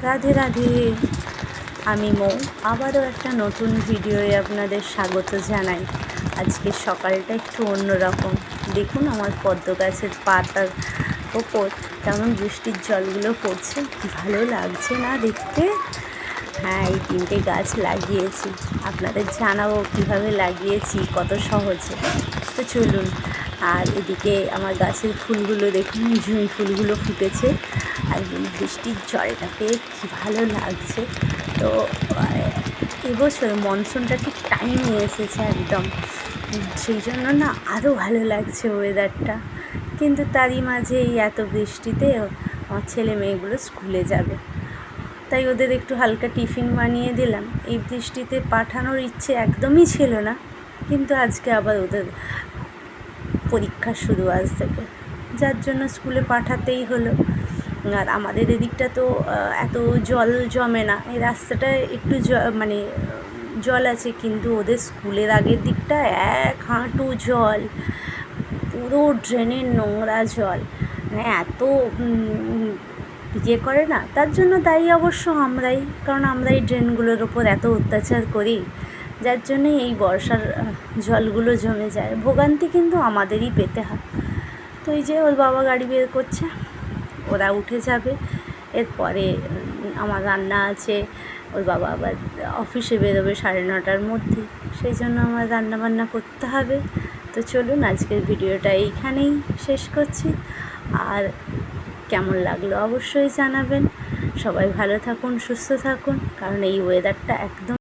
রাধে রাধে, আমি মৌ। আবারও একটা নতুন ভিডিওয়ে আপনাদের স্বাগত জানাই। আজকে সকালটা একটু অন্যরকম। দেখুন আমার পদ্ম গাছের পাতার ওপর কেমন বৃষ্টির জলগুলো পড়ছে, কী ভালো লাগছে না দেখতে। হ্যাঁ, এই 3টে গাছ লাগিয়েছি, আপনাদের জানাবো কীভাবে লাগিয়েছি, কত সহজে। তো চলুন। আর এদিকে আমার গাছের ফুলগুলো দেখুন, জুঁই ফুলগুলো ফুটেছে, আর বৃষ্টির জলটা পেয়ে কী ভালো লাগছে। তো এবছর মনসুনটা ঠিক টাইমে এসেছে একদম, সেই জন্য না আরও ভালো লাগছে ওয়েদারটা। কিন্তু তারই মাঝে এই এত বৃষ্টিতে আমার ছেলে মেয়েগুলো স্কুলে যাবে, তাই ওদের একটু হালকা টিফিন বানিয়ে দিলাম। এই বৃষ্টিতে পাঠানোর ইচ্ছে একদমই ছিল না, কিন্তু আজকে আবার ওদের পরীক্ষা শুরু আজ থেকে, যার জন্য স্কুলে পাঠাতেই হলো। আর আমাদের এদিকটা তো এত জল জমে না, এই রাস্তাটায় একটু মানে জল আছে, কিন্তু ওদের স্কুলের আগের দিকটা 1 হাঁটু জল, পুরো ড্রেনের নোংরা জল, মানে এত করে না। তার জন্য দায়ী অবশ্য আমরাই, কারণ আমরাই ড্রেনগুলোর ওপর এত অত্যাচার করি, যার জন্যে এই বর্ষার জলগুলো জমে যায়। ভোগান্তি কিন্তু আমাদেরই পেতে হয়। তো এই যে ওর বাবা গাড়ি বের করছে, ওরা উঠে যাবে। এরপরে আমার রান্না আছে, ওর বাবা আবার অফিসে বেরোবে 9:30টার মধ্যে, সেই জন্য আমার রান্না বান্না করতে হবে। তো চলুন, আজকের ভিডিওটা এইখানেই শেষ করছি। আর কেমন লাগলো অবশ্যই জানাবেন। সবাই ভালো থাকুন, সুস্থ থাকুন, কারণ এই ওয়েদারটা একদম